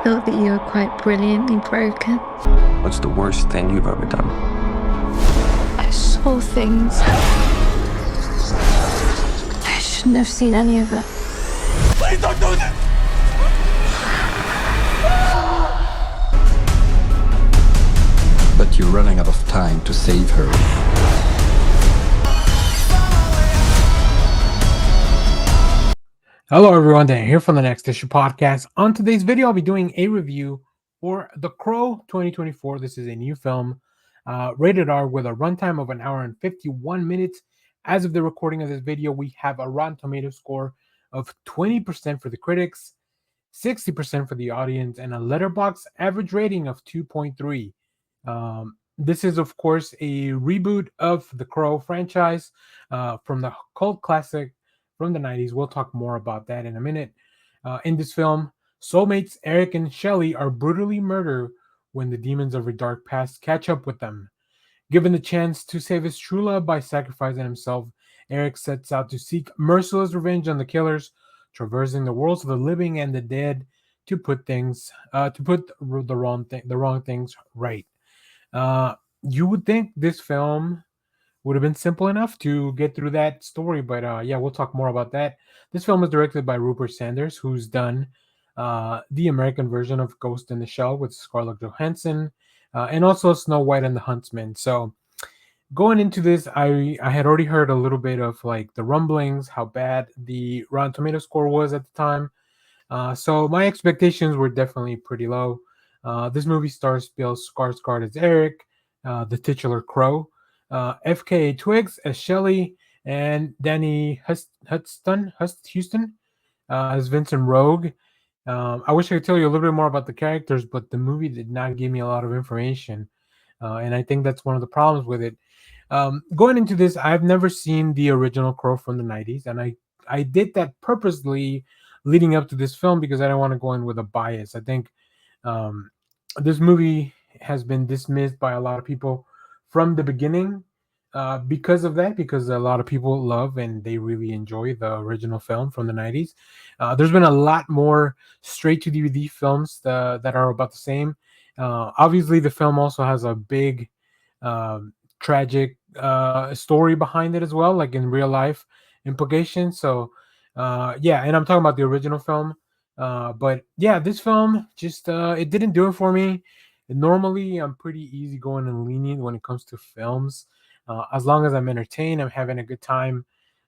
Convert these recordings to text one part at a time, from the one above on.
thought that you were quite brilliantly broken. What's the worst thing you've ever done? I saw things. I shouldn't have seen any of it. Please don't do this! But you're running out of time to save her. Hello everyone, Dan here from the Next Issue Podcast. On today's video, I'll be doing a review for The Crow 2024. This is a new film, rated R, with a runtime of 1 hour and 51 minutes. As of the recording of this video, we have a Rotten Tomato score of 20% for the critics, 60% for the audience, and a Letterboxd average rating of 2.3. This is, of course, a reboot of the Crow franchise from the cult classic from the 90s. We'll talk more about that in a minute. In this film, soulmates Eric and Shelley are brutally murdered when the demons of her dark past catch up with them. Given the chance to save his true love by sacrificing himself, Eric sets out to seek merciless revenge on the killers, traversing the worlds of the living and the dead to put the wrong things right. You would think this film would have been simple enough to get through that story, but yeah, we'll talk more about that. This film is directed by Rupert Sanders, who's done the American version of Ghost in the Shell with Scarlett Johansson, and also Snow White and the Huntsman. So going into this, I had already heard a little bit of like the rumblings, how bad the Rotten Tomato score was at the time. So my expectations were definitely pretty low. This movie stars Bill Skarsgård as Eric, the titular Crow, FKA Twigs as Shelley, and Danny Huston as Vincent Rogue. I wish I could tell you a little bit more about the characters, but the movie did not give me a lot of information, and I think that's one of the problems with it. Going into this, I've never seen the original Crow from the 90s, and I did that purposely leading up to this film because I don't want to go in with a bias. I think this movie has been dismissed by a lot of people from the beginning because of that, because a lot of people love and they really enjoy the original film from the 90s. There's been a lot more straight to DVD films that are about the same. Obviously, the film also has a big tragic story behind it as well, like in real life implications. So yeah, and I'm talking about the original film. But yeah, this film just it didn't do it for me. Normally, I'm pretty easygoing and lenient when it comes to films. As long as I'm entertained, I'm having a good time.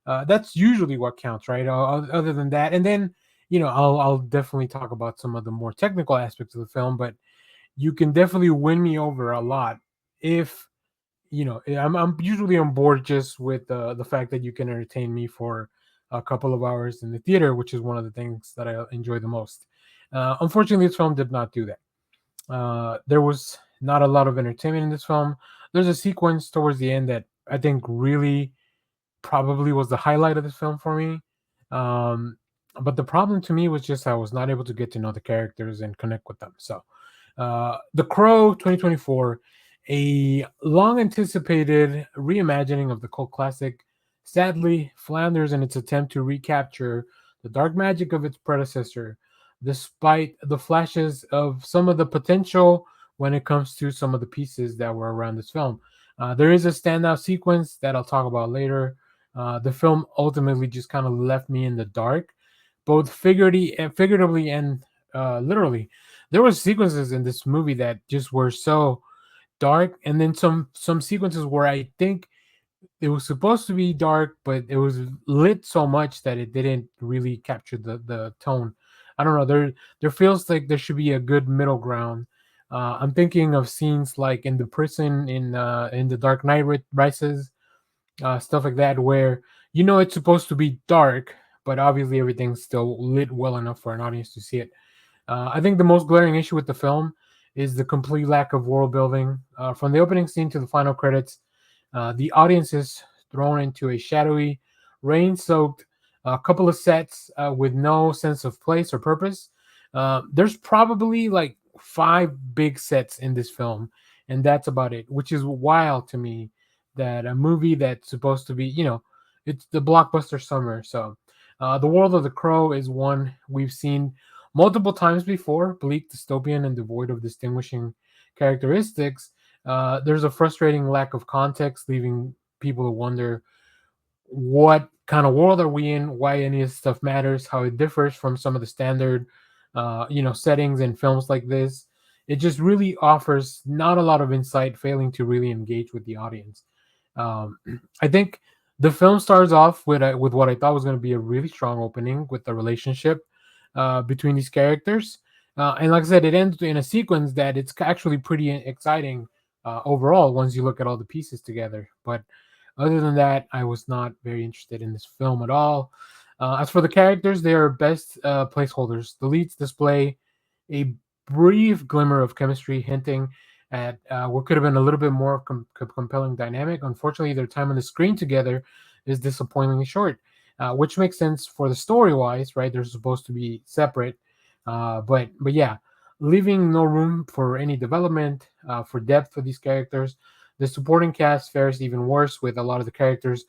That's usually what counts, right? Other than that, and then I'll definitely talk about some of the more technical aspects of the film. But you can definitely win me over a lot if I'm usually on board just with the fact that you can entertain me for a couple of hours in the theater, which is one of the things that I enjoy the most. Unfortunately, this film did not do that. There was not a lot of entertainment in this film. There's a sequence towards the end that I think really probably was the highlight of this film for me. But the problem to me was just I was not able to get to know the characters and connect with them. So, The Crow 2024, a long anticipated reimagining of the cult classic, sadly flounders in its attempt to recapture the dark magic of its predecessor, despite the flashes of some of the potential when it comes to some of the pieces that were around this film. There is a standout sequence that I'll talk about later. The film ultimately just kind of left me in the dark, both figuratively and literally. There were sequences in this movie that just were so dark, and then some sequences where I think it was supposed to be dark, but it was lit so much that it didn't really capture the tone. I don't know. There feels like there should be a good middle ground. I'm thinking of scenes like in the prison in The Dark Knight Rises, stuff like that, where it's supposed to be dark, but obviously everything's still lit well enough for an audience to see it. I think the most glaring issue with the film is the complete lack of world building. From the opening scene to the final credits, the audience is thrown into a shadowy, rain-soaked couple of sets with no sense of place or purpose. There's probably like 5 big sets in this film, and that's about it, which is wild to me that a movie that's supposed to be, it's the blockbuster summer. So the world of The Crow is one we've seen multiple times before, bleak, dystopian, and devoid of distinguishing characteristics, there's a frustrating lack of context, leaving people to wonder what kind of world are we in, why any of this stuff matters, how it differs from some of the standard, settings in films like this. It just really offers not a lot of insight, failing to really engage with the audience. Um, I think the film starts off with what I thought was going to be a really strong opening with the relationship between these characters, and like I said, it ends in a sequence that it's actually pretty exciting overall once you look at all the pieces together. But other than that, I was not very interested in this film at all. As for the characters, they are best placeholders. The leads display a brief glimmer of chemistry, hinting at what could have been a little bit more compelling dynamic. Unfortunately, their time on the screen together is disappointingly short, which makes sense for the story wise, right? They're supposed to be separate, but yeah, leaving no room for any development, for depth for these characters. The supporting cast fares even worse, with a lot of the characters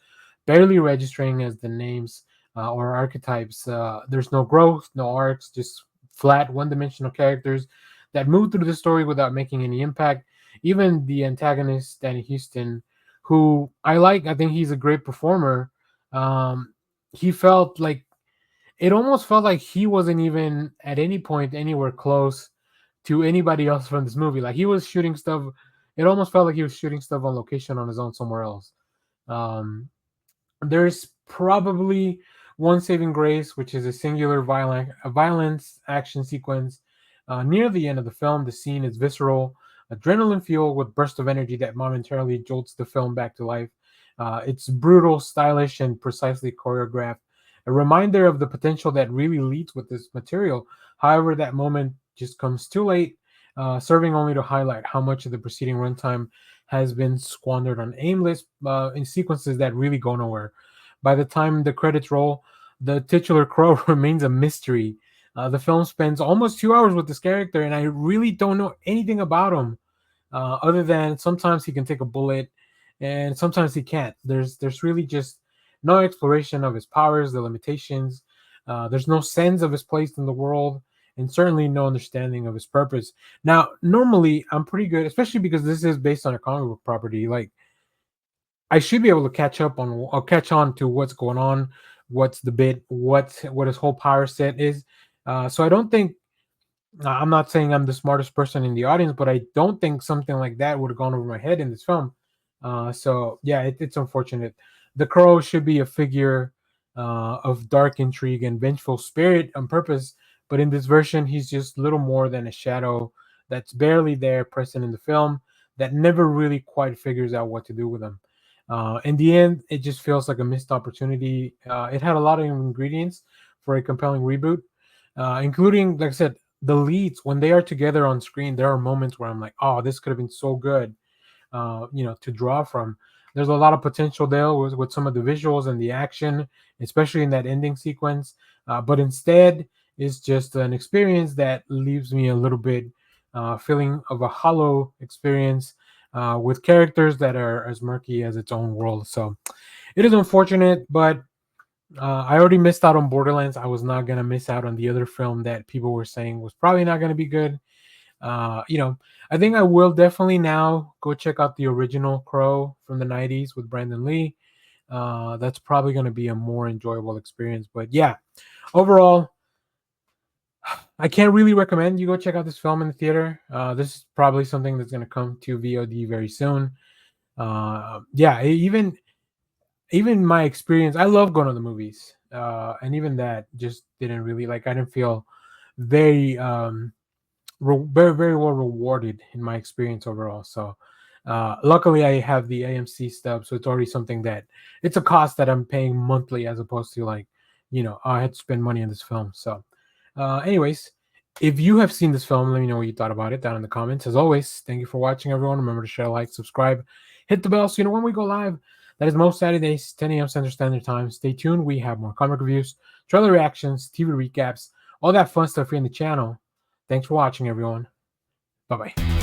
barely registering as the names or archetypes. There's no growth, no arcs, just flat, one-dimensional characters that move through the story without making any impact. Even the antagonist, Danny Houston, who I like, I think he's a great performer. He felt like it almost felt like he wasn't even at any point anywhere close to anybody else from this movie. Like he was shooting stuff. It almost felt like he was shooting stuff on location on his own somewhere else. Um, there's probably one saving grace, which is a singular violence action sequence near the end of the film. The scene is visceral, adrenaline fueled with bursts of energy that momentarily jolts the film back to life. It's brutal, stylish, and precisely choreographed. A reminder of the potential that really leads with this material. However, that moment just comes too late, serving only to highlight how much of the preceding runtime has been squandered on aimless in sequences that really go nowhere. By the time the credits roll, the titular crow remains a mystery. The film spends almost 2 hours with this character, and I really don't know anything about him other than sometimes he can take a bullet, and sometimes he can't. There's really just no exploration of his powers, the limitations. There's no sense of his place in the world, and certainly no understanding of his purpose. Now, normally I'm pretty good, especially because this is based on a comic book property. Like I should be able to catch up on or catch on to what's going on, what's the bit, what his whole power set is. So I don't think I'm not saying I'm the smartest person in the audience, but I don't think something like that would have gone over my head in this film. So yeah, it's unfortunate. The Crow should be a figure of dark intrigue and vengeful spirit on purpose, but in this version, he's just little more than a shadow that's barely there, present in the film, that never really quite figures out what to do with him. In the end, it just feels like a missed opportunity. It had a lot of ingredients for a compelling reboot, including, like I said, the leads. When they are together on screen, there are moments where I'm like, oh, this could have been so good, to draw from. There's a lot of potential there with some of the visuals and the action, especially in that ending sequence. But instead, it's just an experience that leaves me a little bit feeling of a hollow experience with characters that are as murky as its own world. So it is unfortunate, but I already missed out on Borderlands. I was not gonna miss out on the other film that people were saying was probably not gonna be good. I think I will definitely now go check out the original Crow from the '90s with Brandon Lee. That's probably gonna be a more enjoyable experience. But yeah, overall, I can't really recommend you go check out this film in the theater. This is probably something that's gonna come to VOD very soon. Yeah, even my experience, I love going to the movies, and even that just didn't really like. I didn't feel very, very, very well rewarded in my experience overall. So, luckily, I have the AMC stub, so it's already something that it's a cost that I'm paying monthly as opposed to like, I had to spend money on this film. So, anyways, if you have seen this film, let me know what you thought about it down in the comments. As always, thank you for watching, everyone. Remember to share, like, subscribe, hit the bell so you know when we go live. That is most Saturdays, 10 a.m. Central Standard Time. Stay tuned. We have more comic reviews, trailer reactions, TV recaps, all that fun stuff here in the channel. Thanks for watching, everyone. Bye-bye.